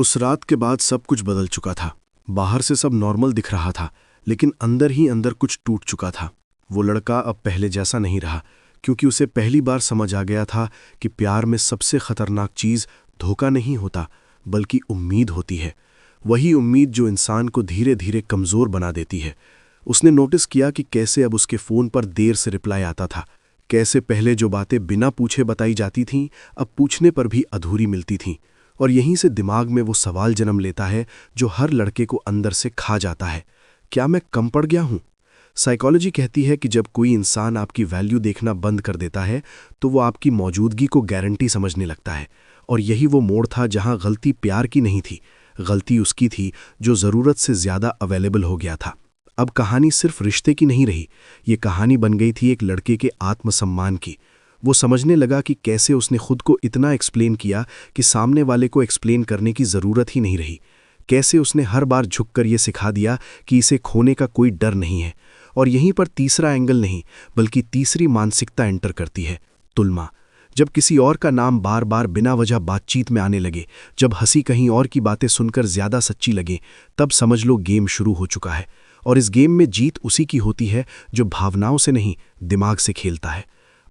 उस रात के बाद सब कुछ बदल चुका था। बाहर से सब नॉर्मल दिख रहा था, लेकिन अंदर ही अंदर कुछ टूट चुका था। वो लड़का अब पहले जैसा नहीं रहा, क्योंकि उसे पहली बार समझ आ गया था कि प्यार में सबसे खतरनाक चीज़ धोखा नहीं होता, बल्कि उम्मीद होती है। वही उम्मीद जो इंसान को धीरे धीरे कमज़ोर बना देती है। उसने नोटिस किया कि कैसे अब उसके फ़ोन पर देर से रिप्लाई आता था, कैसे पहले जो बातें बिना पूछे बताई जाती थीं अब पूछने पर भी अधूरी मिलती थीं। और यहीं से दिमाग में वो सवाल जन्म लेता है जो हर लड़के को अंदर से खा जाता है, क्या मैं कम पड़ गया हूँ? साइकोलॉजी कहती है कि जब कोई इंसान आपकी वैल्यू देखना बंद कर देता है तो वो आपकी मौजूदगी को गारंटी समझने लगता है। और यही वो मोड़ था जहाँ गलती प्यार की नहीं थी, गलती उसकी थी जो ज़रूरत से ज़्यादा अवेलेबल हो गया था। अब कहानी सिर्फ रिश्ते की नहीं रही, ये कहानी बन गई थी एक लड़के के आत्मसम्मान की। वो समझने लगा कि कैसे उसने खुद को इतना एक्सप्लेन किया कि सामने वाले को एक्सप्लेन करने की ज़रूरत ही नहीं रही। कैसे उसने हर बार झुककर ये सिखा दिया कि इसे खोने का कोई डर नहीं है। और यहीं पर तीसरा एंगल नहीं, बल्कि तीसरी मानसिकता एंटर करती है, तुलना। जब किसी और का नाम बार बार बिना वजह बातचीत में आने लगे, जब हंसी कहीं और की बातें सुनकर ज़्यादा सच्ची लगे, तब समझ लो गेम शुरू हो चुका है। और इस गेम में जीत उसी की होती है जो भावनाओं से नहीं, दिमाग से खेलता है।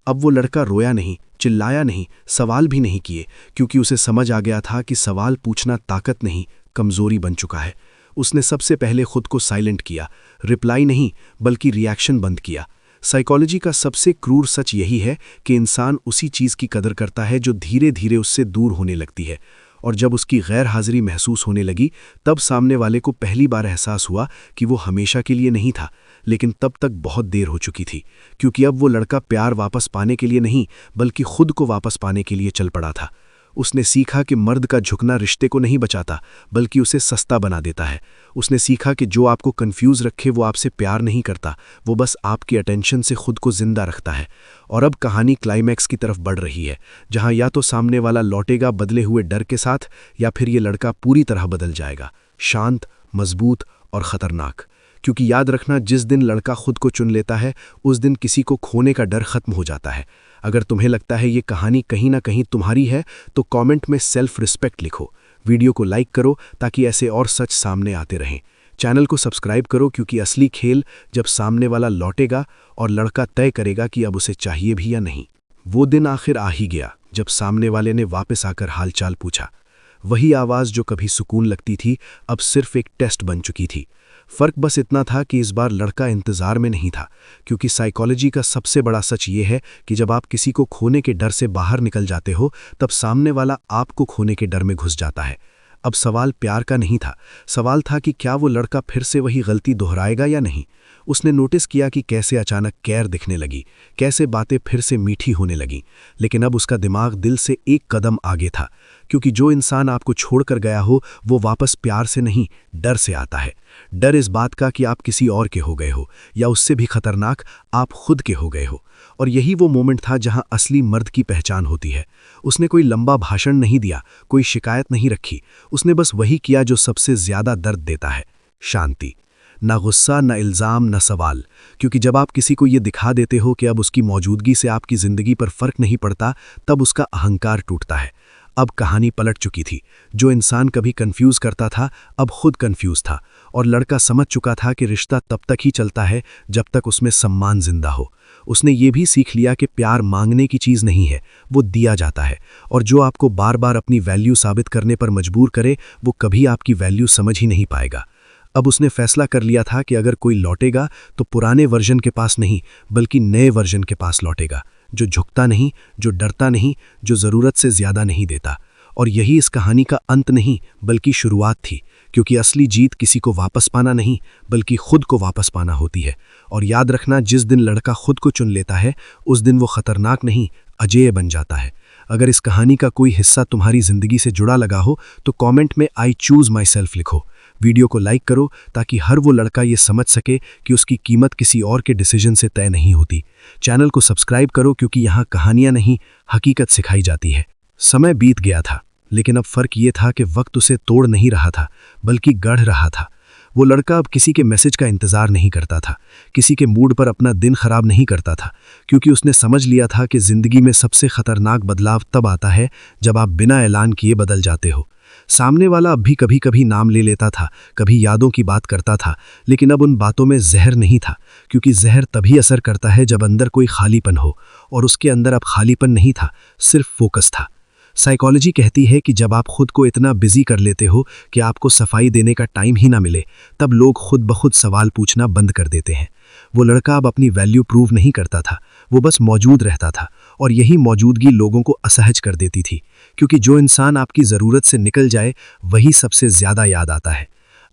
अब वो लड़का रोया नहीं, चिल्लाया नहीं, सवाल भी नहीं किए, क्योंकि उसे समझ आ गया था कि सवाल पूछना ताकत नहीं, कमज़ोरी बन चुका है। उसने सबसे पहले खुद को साइलेंट किया, रिप्लाई नहीं बल्कि रिएक्शन बंद किया। साइकोलॉजी का सबसे क्रूर सच यही है कि इंसान उसी चीज़ की कदर करता है जो धीरे धीरे उससे दूर होने लगती है। और जब उसकी गैर हाजिरी महसूस होने लगी, तब सामने वाले को पहली बार एहसास हुआ कि वो हमेशा के लिए नहीं था। लेकिन तब तक बहुत देर हो चुकी थी, क्योंकि अब वो लड़का प्यार वापस पाने के लिए नहीं, बल्कि खुद को वापस पाने के लिए चल पड़ा था। उसने सीखा कि मर्द का झुकना रिश्ते को नहीं बचाता, बल्कि उसे सस्ता बना देता है। उसने सीखा कि जो आपको कंफ्यूज रखे वो आपसे प्यार नहीं करता, वो बस आपकी अटेंशन से खुद को जिंदा रखता है। और अब कहानी क्लाइमैक्स की तरफ बढ़ रही है, जहां या तो सामने वाला लौटेगा बदले हुए डर के साथ, या फिर ये लड़का पूरी तरह बदल जाएगा, शांत, मजबूत और खतरनाक। क्योंकि याद रखना, जिस दिन लड़का खुद को चुन लेता है, उस दिन किसी को खोने का डर खत्म हो जाता है। अगर तुम्हें लगता है ये कहानी कहीं ना कहीं तुम्हारी है, तो कमेंट में सेल्फ रिस्पेक्ट लिखो। वीडियो को लाइक करो ताकि ऐसे और सच सामने आते रहें। चैनल को सब्सक्राइब करो, क्योंकि असली खेल जब सामने वाला लौटेगा और लड़का तय करेगा कि अब उसे चाहिए भी या नहीं। वो दिन आखिर आ ही गया जब सामने वाले ने वापस आकर हालचाल पूछा। वही आवाज़ जो कभी सुकून लगती थी, अब सिर्फ एक टेस्ट बन चुकी थी। फ़र्क बस इतना था कि इस बार लड़का इंतज़ार में नहीं था, क्योंकि साइकोलॉजी का सबसे बड़ा सच ये है कि जब आप किसी को खोने के डर से बाहर निकल जाते हो, तब सामने वाला आपको खोने के डर में घुस जाता है। अब सवाल प्यार का नहीं था, सवाल था कि क्या वो लड़का फिर से वही गलती दोहराएगा या नहीं। उसने नोटिस किया कि कैसे अचानक केयर दिखने लगी, कैसे बातें फिर से मीठी होने लगीं। लेकिन अब उसका दिमाग दिल से एक कदम आगे था, क्योंकि जो इंसान आपको छोड़कर गया हो, वो वापस प्यार से नहीं, डर से आता है। डर इस बात का कि आप किसी और के हो गए हो, या उससे भी खतरनाक, आप खुद के हो गए हो। और यही वो मोमेंट था जहां असली मर्द की पहचान होती है। उसने कोई लंबा भाषण नहीं दिया, कोई शिकायत नहीं रखी। उसने बस वही किया जो सबसे ज्यादा दर्द देता है, शांति। ना गुस्सा, ना इल्ज़ाम, ना सवाल। क्योंकि जब आप किसी को ये दिखा देते हो कि अब उसकी मौजूदगी से आपकी ज़िंदगी पर फ़र्क नहीं पड़ता, तब उसका अहंकार टूटता है। अब कहानी पलट चुकी थी। जो इंसान कभी कंफ्यूज करता था, अब खुद कंफ्यूज था। और लड़का समझ चुका था कि रिश्ता तब तक ही चलता है जब तक उसमें सम्मान जिंदा हो। उसने ये भी सीख लिया कि प्यार मांगने की चीज़ नहीं है, वो दिया जाता है। और जो आपको बार बार अपनी वैल्यू साबित करने पर मजबूर करे, वो कभी आपकी वैल्यू समझ ही नहीं पाएगा। अब उसने फैसला कर लिया था कि अगर कोई लौटेगा तो पुराने वर्जन के पास नहीं, बल्कि नए वर्जन के पास लौटेगा, जो झुकता नहीं, जो डरता नहीं, जो ज़रूरत से ज़्यादा नहीं देता। और यही इस कहानी का अंत नहीं, बल्कि शुरुआत थी, क्योंकि असली जीत किसी को वापस पाना नहीं, बल्कि खुद को वापस पाना होती है। और याद रखना, जिस दिन लड़का खुद को चुन लेता है, उस दिन वो खतरनाक नहीं, अजेय बन जाता है। अगर इस कहानी का कोई हिस्सा तुम्हारी ज़िंदगी से जुड़ा लगा हो, तो कमेंट में आई चूज़ माई सेल्फ लिखो। वीडियो को लाइक करो ताकि हर वो लड़का ये समझ सके कि उसकी कीमत किसी और के डिसीजन से तय नहीं होती। चैनल को सब्सक्राइब करो, क्योंकि यहाँ कहानियाँ नहीं, हकीकत सिखाई जाती है। समय बीत गया था, लेकिन अब फ़र्क ये था कि वक्त उसे तोड़ नहीं रहा था, बल्कि गढ़ रहा था। वो लड़का अब किसी के मैसेज का इंतज़ार नहीं करता था, किसी के मूड पर अपना दिन खराब नहीं करता था, क्योंकि उसने समझ लिया था कि ज़िंदगी में सबसे ख़तरनाक बदलाव तब आता है जब आप बिना ऐलान किए बदल जाते हो। सामने वाला अब भी कभी कभी नाम ले लेता था, कभी यादों की बात करता था, लेकिन अब उन बातों में जहर नहीं था, क्योंकि जहर तभी असर करता है जब अंदर कोई खालीपन हो, और उसके अंदर अब खालीपन नहीं था, सिर्फ फोकस था। साइकोलॉजी कहती है कि जब आप खुद को इतना बिजी कर लेते हो कि आपको सफाई देने का टाइम ही ना मिले, तब लोग खुद ब खुद सवाल पूछना बंद कर देते हैं। वो लड़का अब अपनी वैल्यू प्रूव नहीं करता था, वो बस मौजूद रहता था, और यही मौजूदगी लोगों को असहज कर देती थी, क्योंकि जो इंसान आपकी ज़रूरत से निकल जाए वही सबसे ज़्यादा याद आता है।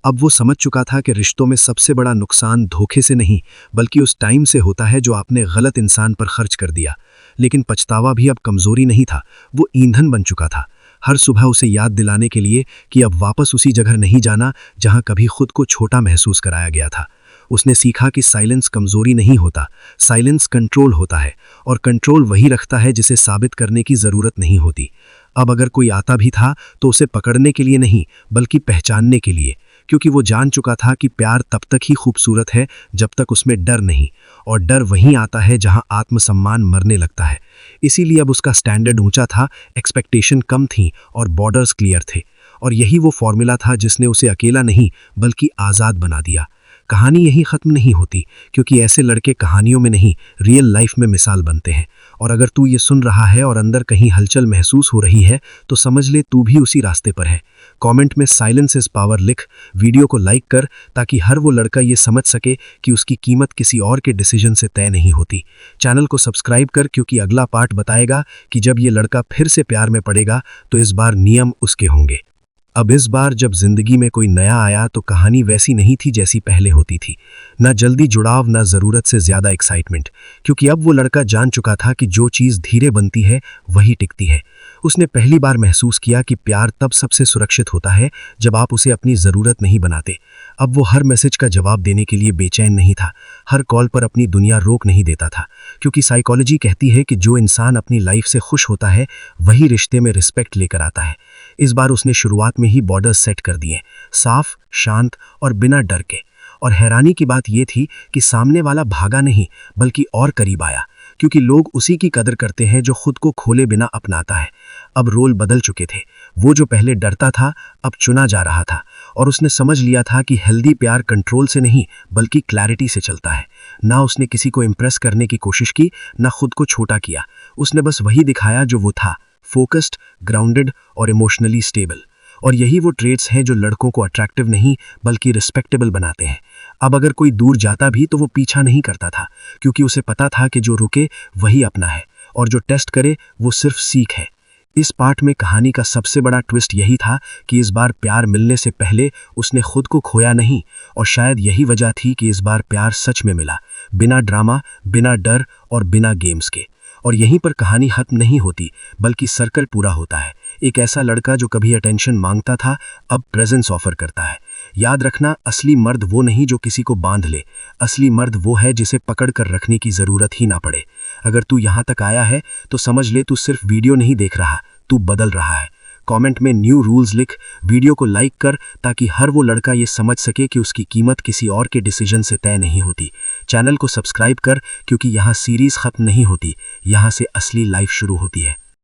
अब वो समझ चुका था कि रिश्तों में सबसे बड़ा नुकसान धोखे से नहीं, बल्कि उस टाइम से होता है जो आपने गलत इंसान पर खर्च कर दिया। लेकिन पछतावा भी अब कमज़ोरी नहीं था, वो ईंधन बन चुका था, हर सुबह उसे याद दिलाने के लिए कि अब वापस उसी जगह नहीं जाना जहां कभी खुद को छोटा महसूस कराया गया था। उसने सीखा कि साइलेंस कमज़ोरी नहीं होता, साइलेंस कंट्रोल होता है, और कंट्रोल वही रखता है जिसे साबित करने की ज़रूरत नहीं होती। अब अगर कोई आता भी था तो उसे पकड़ने के लिए नहीं, बल्कि पहचानने के लिए, क्योंकि वो जान चुका था कि प्यार तब तक ही खूबसूरत है जब तक उसमें डर नहीं, और डर वहीं आता है जहां आत्मसम्मान मरने लगता है। इसीलिए अब उसका स्टैंडर्ड ऊंचा था, एक्सपेक्टेशन कम थी और बॉर्डर्स क्लियर थे, और यही वो फॉर्मूला था जिसने उसे अकेला नहीं बल्कि आज़ाद बना दिया। कहानी यही ख़त्म नहीं होती, क्योंकि ऐसे लड़के कहानियों में नहीं, रियल लाइफ में मिसाल बनते हैं। और अगर तू ये सुन रहा है और अंदर कहीं हलचल महसूस हो रही है, तो समझ ले तू भी उसी रास्ते पर है। कमेंट में साइलेंस इज़ पावर लिख, वीडियो को लाइक कर, ताकि हर वो लड़का ये समझ सके कि उसकी कीमत किसी और के डिसीजन से तय नहीं होती। चैनल को सब्सक्राइब कर, क्योंकि अगला पार्ट बताएगा कि जब ये लड़का फिर से प्यार में पड़ेगा तो इस बार नियम उसके होंगे। अब इस बार जब जिंदगी में कोई नया आया तो कहानी वैसी नहीं थी जैसी पहले होती थी। ना जल्दी जुड़ाव, ना ज़रूरत से ज़्यादा एक्साइटमेंट, क्योंकि अब वो लड़का जान चुका था कि जो चीज़ धीरे बनती है वही टिकती है। उसने पहली बार महसूस किया कि प्यार तब सबसे सुरक्षित होता है जब आप उसे अपनी ज़रूरत नहीं बनाते। अब वो हर मैसेज का जवाब देने के लिए बेचैन नहीं था, हर कॉल पर अपनी दुनिया रोक नहीं देता था, क्योंकि साइकोलॉजी कहती है कि जो इंसान अपनी लाइफ से खुश होता है वही रिश्ते में रिस्पेक्ट लेकर आता है। इस बार उसने शुरुआत में ही बॉर्डर्स सेट कर दिए, साफ, शांत और बिना डर के। और हैरानी की बात यह थी कि सामने वाला भागा नहीं, बल्कि और करीब आया, क्योंकि लोग उसी की कदर करते हैं जो खुद को खोले बिना अपनाता है। अब रोल बदल चुके थे, वो जो पहले डरता था अब चुना जा रहा था, और उसने समझ लिया था कि हेल्दी प्यार कंट्रोल से नहीं बल्कि क्लैरिटी से चलता है। ना उसने किसी को इम्प्रेस करने की कोशिश की, ना खुद को छोटा किया, उसने बस वही दिखाया जो वो था, फोकस्ड, ग्राउंडेड और इमोशनली स्टेबल। और यही वो ट्रेड्स हैं जो लड़कों को अट्रैक्टिव नहीं बल्कि रिस्पेक्टेबल बनाते हैं। अब अगर कोई दूर जाता भी तो वो पीछा नहीं करता था, क्योंकि उसे पता था कि जो रुके वही अपना है, और जो टेस्ट करे वो सिर्फ सीख है। इस पार्ट में कहानी का सबसे बड़ा ट्विस्ट यही था कि इस बार प्यार मिलने से पहले उसने खुद को खोया नहीं, और शायद यही वजह थी कि इस बार प्यार सच में मिला, बिना ड्रामा, बिना डर और बिना गेम्स के। और यहीं पर कहानी खत्म नहीं होती, बल्कि सर्कल पूरा होता है। एक ऐसा लड़का जो कभी अटेंशन मांगता था अब प्रेजेंस ऑफर करता है। याद रखना, असली मर्द वो नहीं जो किसी को बांध ले, असली मर्द वो है जिसे पकड़ कर रखने की ज़रूरत ही ना पड़े। अगर तू यहाँ तक आया है तो समझ ले तू सिर्फ वीडियो नहीं देख रहा, तू बदल रहा है। कमेंट में न्यू रूल्स लिख, वीडियो को लाइक कर, ताकि हर वो लड़का ये समझ सके कि उसकी कीमत किसी और के डिसीजन से तय नहीं होती। चैनल को सब्सक्राइब कर, क्योंकि यहाँ सीरीज़ ख़त्म नहीं होती, यहाँ से असली लाइफ शुरू होती है।